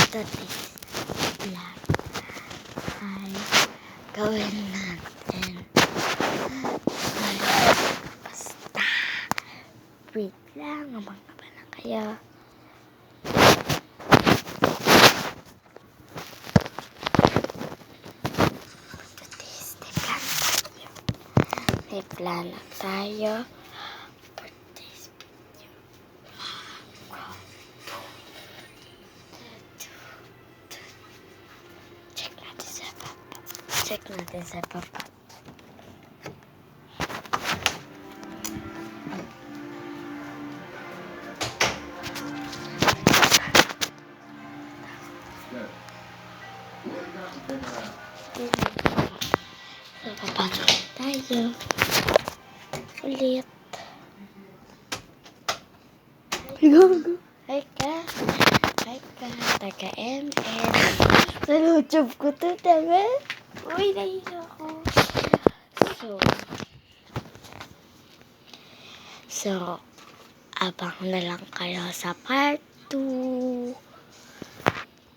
today's vlog ay gawin natin ay basta wait lang, abang na kayo. Today's may plan tayo for today's video. Check natin sa papa. So, papasok tayo ulit. Hi ka, taga-MS. Sa YouTube ko to, diba? Uy, nahihilo ako. So, abang na lang kayo sa part 2.